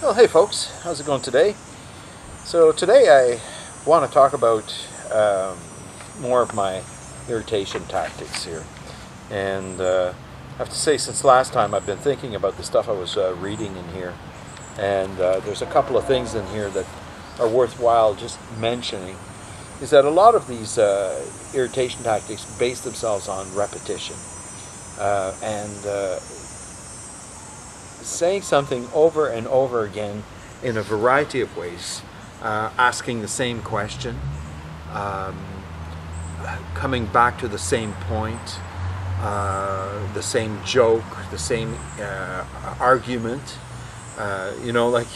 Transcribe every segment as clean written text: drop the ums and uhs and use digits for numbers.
Well, hey folks, how's it going today? So today I want to talk about more of my irritation tactics here. And I have to say, since last time I've been thinking about the stuff I was reading in here. And there's a couple of things in here that are worthwhile just mentioning. Is that a lot of these irritation tactics base themselves on repetition. And saying something over and over again in a variety of ways, asking the same question, coming back to the same point, the same joke, the same argument. Like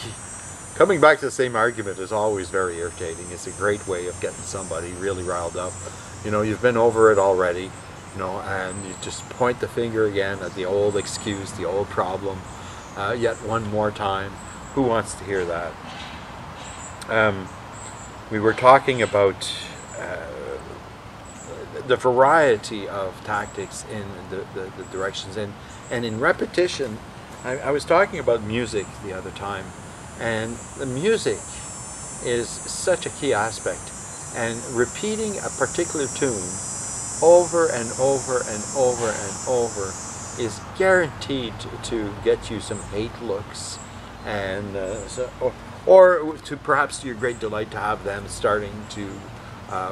coming back to the same argument is always very irritating. It's a great way of getting somebody really riled up. You've been over it already, and you just point the finger again at the old excuse, the old problem. Yet one more time. Who wants to hear that? We were talking about the variety of tactics in the directions, and in repetition. I was talking about music the other time, and the music is such a key aspect, and repeating a particular tune over and over and over and over is guaranteed to get you some hate looks, and or to perhaps to your great delight to have them starting to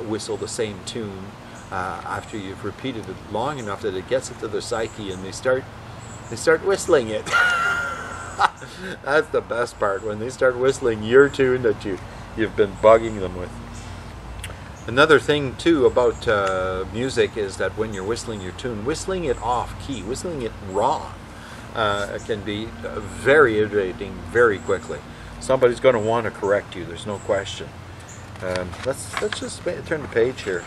whistle the same tune after you've repeated it long enough that it gets into their psyche and they start whistling it. That's the best part, when they start whistling your tune that you've been bugging them with. Another thing too about music is that when you're whistling your tune, whistling it off key, whistling it wrong, can be very irritating very quickly. Somebody's going to want to correct you. There's no question. Let's just turn the page here,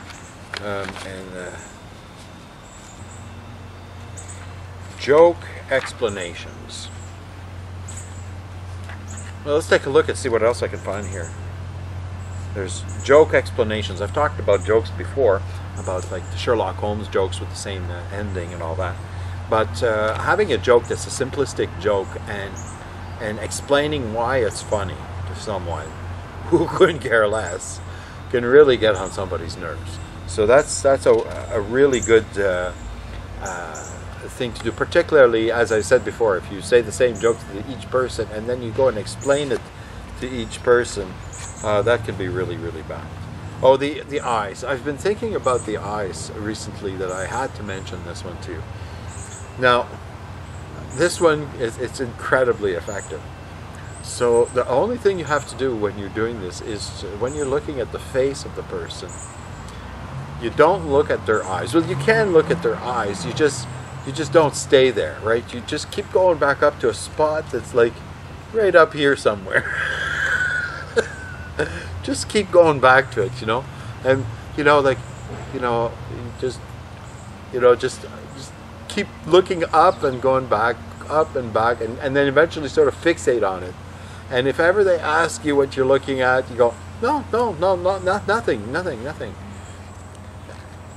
joke explanations. Well, let's take a look and see what else I can find here. There's joke explanations. I've talked about jokes before, about like the Sherlock Holmes jokes with the same ending and all that. But having a joke that's a simplistic joke and explaining why it's funny to someone who couldn't care less can really get on somebody's nerves. So that's a really good thing to do, particularly, as I said before, if you say the same joke to each person and then you go and explain it to each person. That can be really, really bad. Oh, the eyes. I've been thinking about the eyes recently, that I had to mention this one too. Now, this one, it's incredibly effective. So the only thing you have to do when you're doing this is when you're looking at the face of the person, you don't look at their eyes. Well, you can look at their eyes. You just don't stay there, right? You just keep going back up to a spot that's like right up here somewhere. Just keep going back to it, and just keep looking up and going back, up and back, and then eventually sort of fixate on it. And if ever they ask you what you're looking at, you go, no, nothing,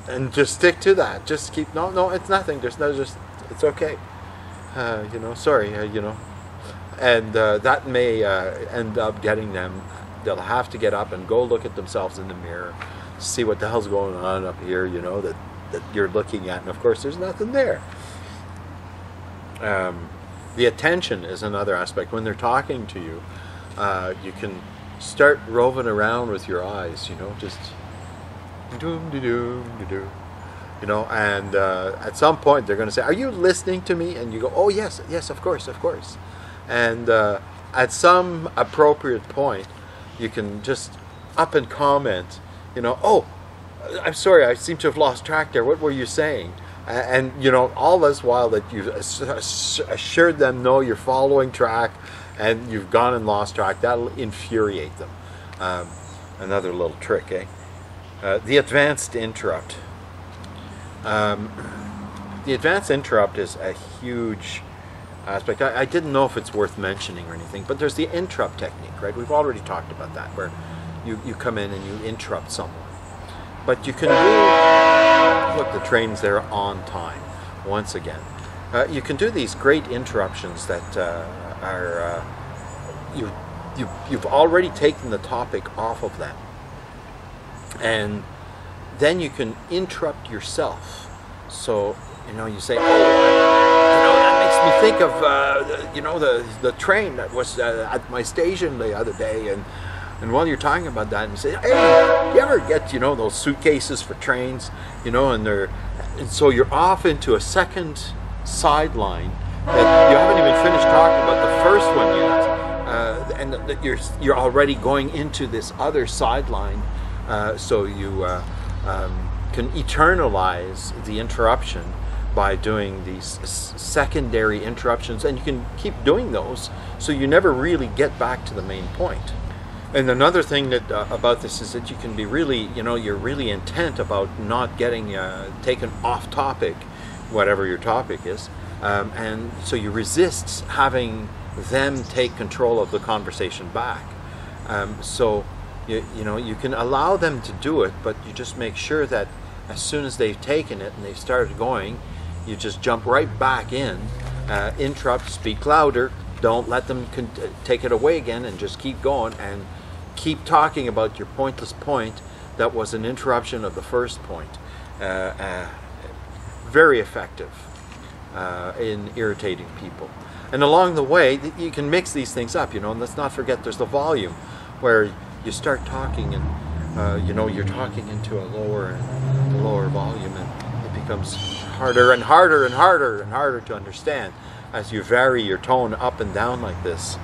and just stick to that. Just keep, no, it's nothing. It's okay. Sorry, and that may end up getting them. They'll have to get up and go look at themselves in the mirror, see what the hell's going on up here, that you're looking at, and of course there's nothing there. The attention is another aspect. When they're talking to you, you can start roving around with your eyes, just and at some point they're going to say, "Are you listening to me?" And you go, "Oh yes, of course." And at some appropriate point, you can just up and comment, "Oh, I'm sorry, I seem to have lost track there. What were you saying?" And all this while that you've assured them, no, you're following track, and you've gone and lost track. That'll infuriate them. Another little trick, the advanced interrupt. The advanced interrupt is a huge aspect. I didn't know if it's worth mentioning or anything, but there's the interrupt technique, right? We've already talked about that, where you come in and you interrupt someone. But you can do, look, the train's there on time, once again. you can do these great interruptions that are you've already taken the topic off of them, and then you can interrupt yourself. So you say, that makes me think of the train that was at my station the other day, and while you're talking about that, and you say, hey, you ever get those suitcases for trains, and so you're off into a second sideline that you haven't even finished talking about the first one yet, and that you're already going into this other sideline, so you can eternalize the interruption by doing these secondary interruptions, and you can keep doing those so you never really get back to the main point. And another thing that about this is that you can be really, you're really intent about not getting taken off topic, whatever your topic is, and so you resist having them take control of the conversation back. So you can allow them to do it, but you just make sure that as soon as they've taken it and they've started going, you just jump right back in, interrupt, speak louder, don't let them take it away again, and just keep going and keep talking about your pointless point that was an interruption of the first point. Very effective in irritating people. And along the way, you can mix these things up, and let's not forget there's the volume, where you start talking and you're talking into a lower volume, and it becomes harder and harder and harder and harder to understand as you vary your tone up and down like this.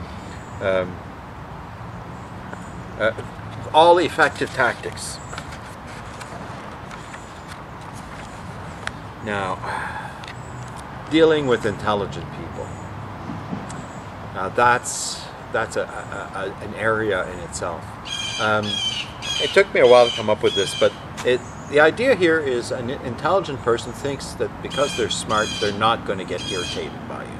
All effective tactics. Now, dealing with intelligent people. Now that's an area in itself. It took me a while to come up with this, but the idea here is an intelligent person thinks that because they're smart, they're not going to get irritated by you.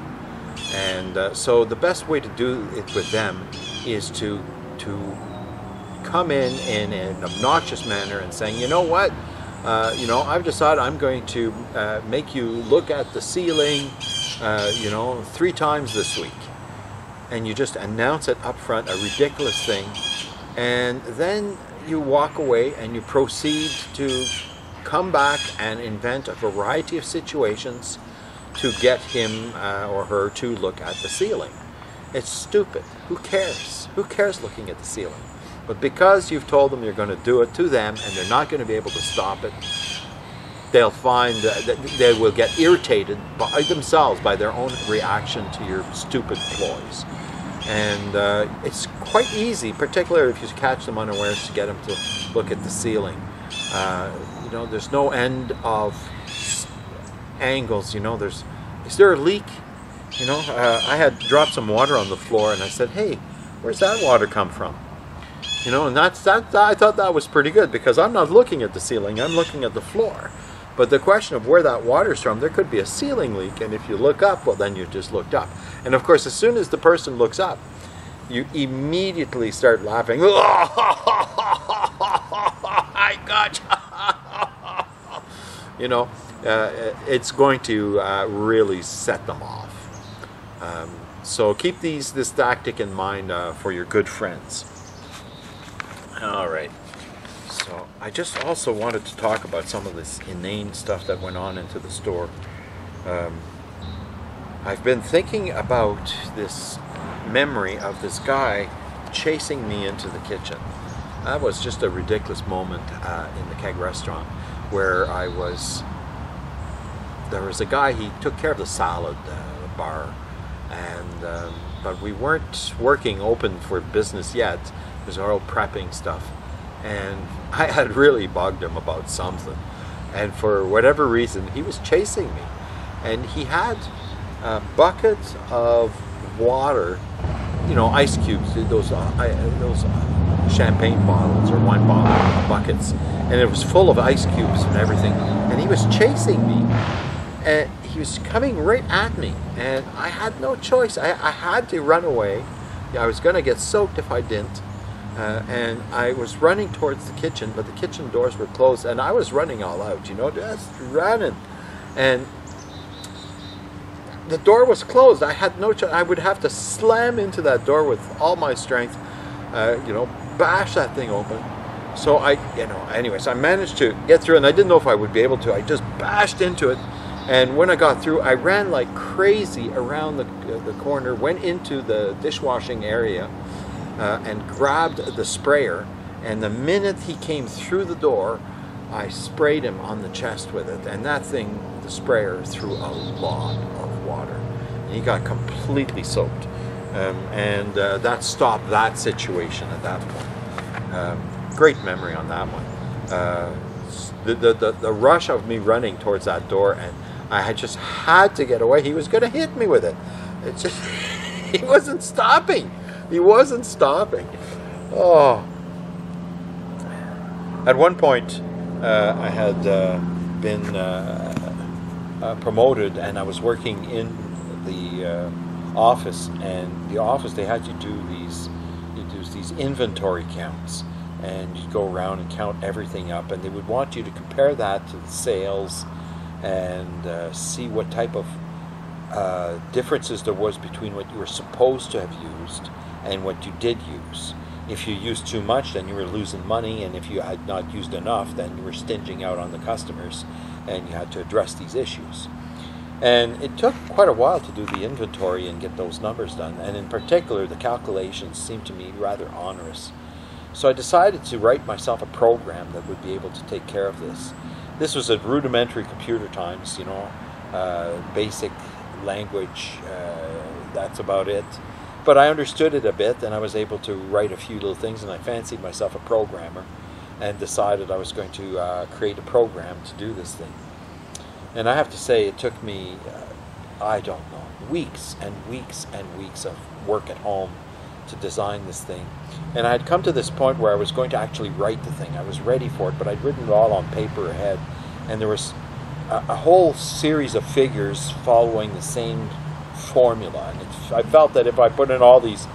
And so the best way to do it with them is to come in an obnoxious manner and saying, you know what, I've decided I'm going to make you look at the ceiling, 3 times this week. And you just announce it up front, a ridiculous thing, and then you walk away and you proceed to come back and invent a variety of situations to get him or her to look at the ceiling. It's stupid. Who cares? Who cares looking at the ceiling? But because you've told them you're going to do it to them and they're not going to be able to stop it, they'll find that they will get irritated by themselves, by their own reaction to your stupid ploys. And it's quite easy, particularly if you catch them unawares, to get them to look at the ceiling. There's no end of angles. Is there a leak? I had dropped some water on the floor, and I said, "Hey, where's that water come from?" And I thought that was pretty good, because I'm not looking at the ceiling, I'm looking at the floor. But the question of where that water's from, there could be a ceiling leak, and if you look up, well, then you just looked up. And of course, as soon as the person looks up, you immediately start laughing. I got you. It's going to really set them off. So keep this tactic in mind for your good friends. All right. So I just also wanted to talk about some of this inane stuff that went on into the store. I've been thinking about this memory of this guy chasing me into the kitchen. That was just a ridiculous moment in the Keg restaurant, where there was a guy, he took care of the salad bar, and but we weren't working open for business yet. It was all prepping stuff. And I had really bugged him about something, and for whatever reason he was chasing me, and he had a bucket of water, ice cubes, those champagne bottles or wine bottle buckets, and it was full of ice cubes and everything, and he was chasing me, and he was coming right at me, and I had no choice. I had to run away. I was going to get soaked if I didn't. And I was running towards the kitchen, but the kitchen doors were closed, and I was running all out, just running. And the door was closed. I had no choice. I would have to slam into that door with all my strength, bash that thing open. So anyways, I managed to get through, and I didn't know if I would be able to. I just bashed into it, and when I got through, I ran like crazy around the corner, went into the dishwashing area, and grabbed the sprayer. And the minute he came through the door, I sprayed him on the chest with it, and that thing, the sprayer, threw a lot of water. And he got completely soaked, and that stopped that situation at that point. Great memory on that one. The rush of me running towards that door, and I had just had to get away. He was going to hit me with it. It just he wasn't stopping. He wasn't stopping. Oh. At one point, I had been promoted, and I was working in the office. And the office, they had you do these inventory counts, and you go around and count everything up. And they would want you to compare that to the sales, and see what type of differences there was between what you were supposed to have used and what you did use. If you used too much, then you were losing money, and if you had not used enough, then you were stinging out on the customers, and you had to address these issues. And it took quite a while to do the inventory and get those numbers done, and in particular, the calculations seemed to me rather onerous. So I decided to write myself a program that would be able to take care of this. This was at rudimentary computer times, basic language, that's about it. But I understood it a bit, and I was able to write a few little things, and I fancied myself a programmer and decided I was going to create a program to do this thing. And I have to say, it took me, I don't know, weeks and weeks and weeks of work at home to design this thing. And I had come to this point where I was going to actually write the thing. I was ready for it, but I'd written it all on paper ahead, and there was a whole series of figures following the same formula, and I felt that if I put in all these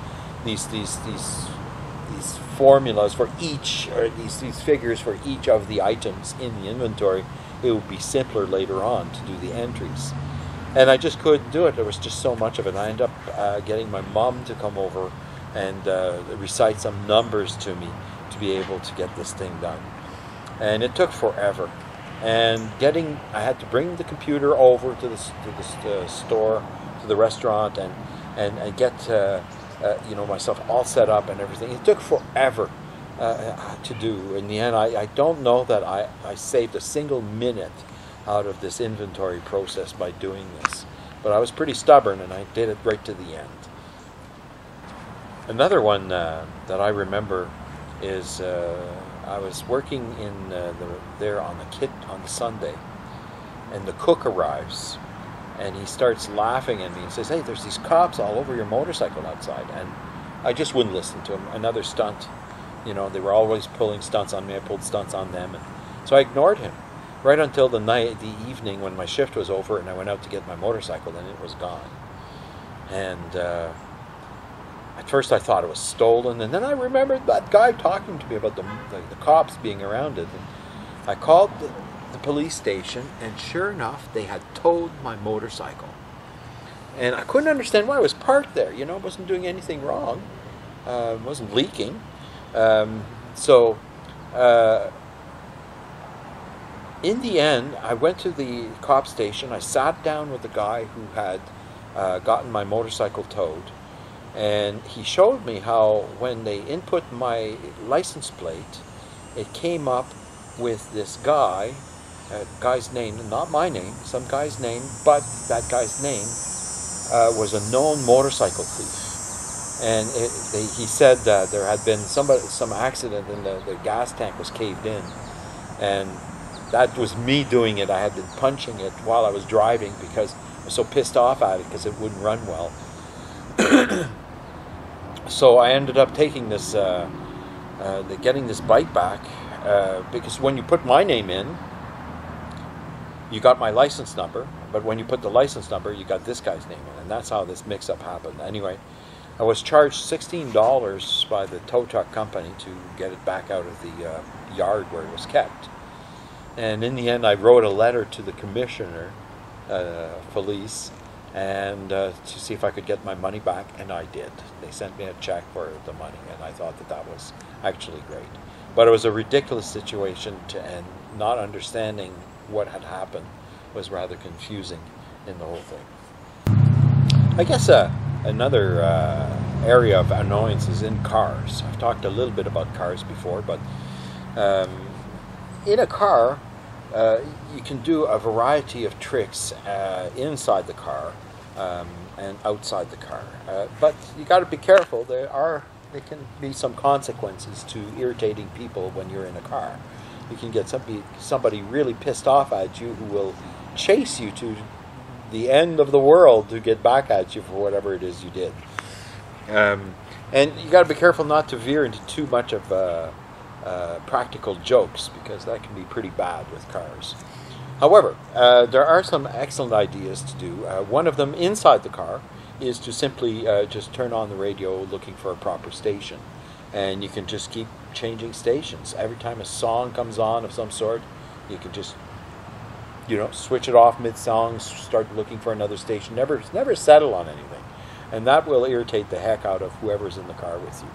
formulas for each, or these figures for each of the items in the inventory, it would be simpler later on to do the entries. And I just couldn't do it. There was just so much of it. I ended up getting my mom to come over and recite some numbers to me to be able to get this thing done. And it took forever. And I had to bring the computer over to the store, to the restaurant, and get myself all set up and everything. It took forever to do. In the end, I don't know that I saved a single minute out of this inventory process by doing this. But I was pretty stubborn, and I did it right to the end. Another one that I remember is I was working in there on the Sunday, and the cook arrives, and he starts laughing at me and says, "Hey, there's these cops all over your motorcycle outside." And I just wouldn't listen to him. Another stunt. They were always pulling stunts on me. I pulled stunts on them. And so I ignored him right until the evening when my shift was over, and I went out to get my motorcycle, and it was gone. And at first I thought it was stolen, and then I remembered that guy talking to me about the cops being around it. And I called the police station, and sure enough, they had towed my motorcycle. And I couldn't understand why. It was parked there. It wasn't doing anything wrong. It wasn't leaking. In the end, I went to the cop station. I sat down with the guy who had gotten my motorcycle towed, and he showed me how when they input my license plate, it came up with this guy's name, not my name, some guy's name, but that guy's name was a known motorcycle thief. And he said that there had been some accident, and the gas tank was caved in, and that was me doing it. I had been punching it while I was driving because I was so pissed off at it because it wouldn't run well. So I ended up taking this, getting this bike back, because when you put my name in, you got my license number, but when you put the license number, you got this guy's name in, and that's how this mix-up happened. Anyway, I was charged $16 by the tow truck company to get it back out of the yard where it was kept. And in the end, I wrote a letter to the commissioner, police, and to see if I could get my money back, and I did. They sent me a check for the money, and I thought that that was actually great. But it was a ridiculous situation, and not understanding what had happened was rather confusing in the whole thing. I guess another area of annoyance is in cars. I've talked a little bit about cars before, but in a car, you can do a variety of tricks inside the car and outside the car. But you got to be careful. There can be some consequences to irritating people when you're in a car. You can get somebody really pissed off at you who will chase you to the end of the world to get back at you for whatever it is you did. And you got to be careful not to veer into too much of practical jokes, because that can be pretty bad with cars. However, there are some excellent ideas to do. One of them inside the car is to simply just turn on the radio looking for a proper station. And you can just keep changing stations. Every time a song comes on of some sort, you can just, switch it off mid-song, start looking for another station. Never settle on anything. And that will irritate the heck out of whoever's in the car with you.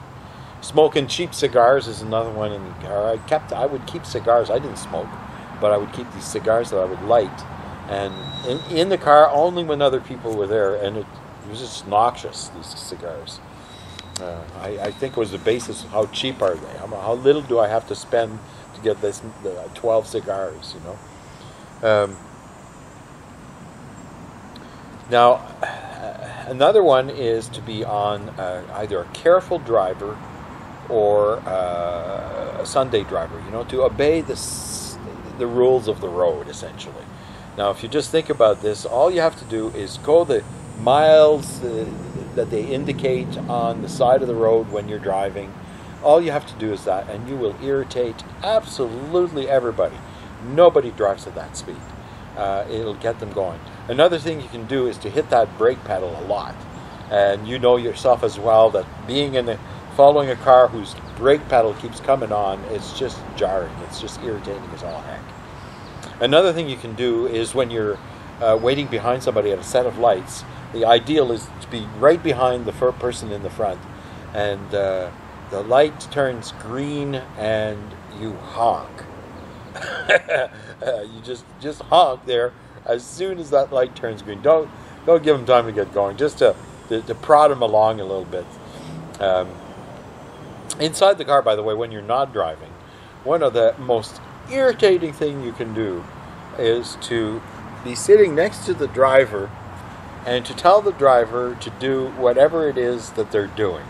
Smoking cheap cigars is another one in the car. I would keep cigars. I didn't smoke, but I would keep these cigars that I would light, and in the car only when other people were there, and it was just noxious, these cigars. I think it was the basis of how cheap are they? How little do I have to spend to get the 12 cigars, Now, another one is to be on either a careful driver or a Sunday driver, to obey the rules of the road, essentially. Now, if you just think about this, all you have to do is go the miles that they indicate on the side of the road when you're driving. All you have to do is that, and you will irritate absolutely everybody. Nobody drives at that speed. It'll get them going. Another thing you can do is to hit that brake pedal a lot. And you know yourself as well that following a car whose brake pedal keeps coming on, it's just jarring. It's just irritating as all heck. Another thing you can do is when you're waiting behind somebody at a set of lights, the ideal is to be right behind the first person in the front, and the light turns green and you honk. You just honk there as soon as that light turns green. Don't give them time to get going, just to prod them along a little bit. Inside the car, by the way, when you're not driving, one of the most irritating thing you can do is to be sitting next to the driver and to tell the driver to do whatever it is that they're doing.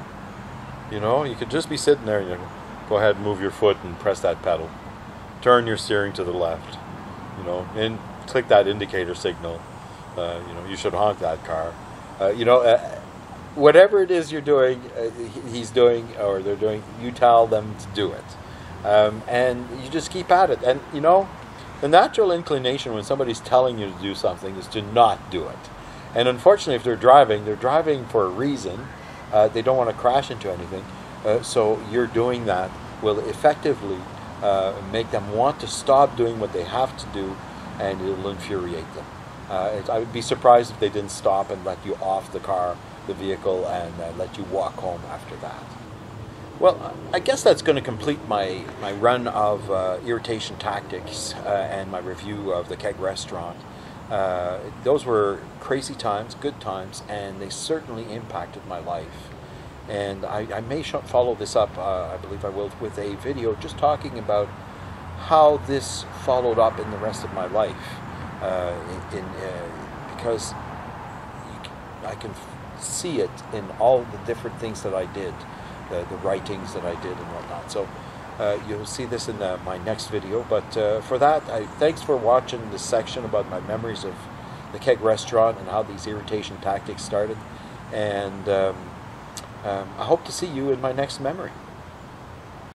You could just be sitting there and go ahead and move your foot and press that pedal. Turn your steering to the left, and click that indicator signal. You should honk that car. Whatever it is you're doing, he's doing, or they're doing, you tell them to do it. And you just keep at it. And, the natural inclination when somebody's telling you to do something is to not do it. And unfortunately, if they're driving for a reason. They don't want to crash into anything. So you're doing that will effectively make them want to stop doing what they have to do, and it'll infuriate them. I would be surprised if they didn't stop and let you off the vehicle, and let you walk home after that. Well, I guess that's going to complete my run of irritation tactics and my review of the Keg restaurant. Those were crazy times, good times, and they certainly impacted my life. And I may follow this up, I believe I will, with a video just talking about how this followed up in the rest of my life. Because I can see it in all the different things that I did, the writings that I did and whatnot. So you'll see this in my next video. But for that, thanks for watching this section about my memories of the Keg restaurant and how these irritation tactics started. And I hope to see you in my next memory.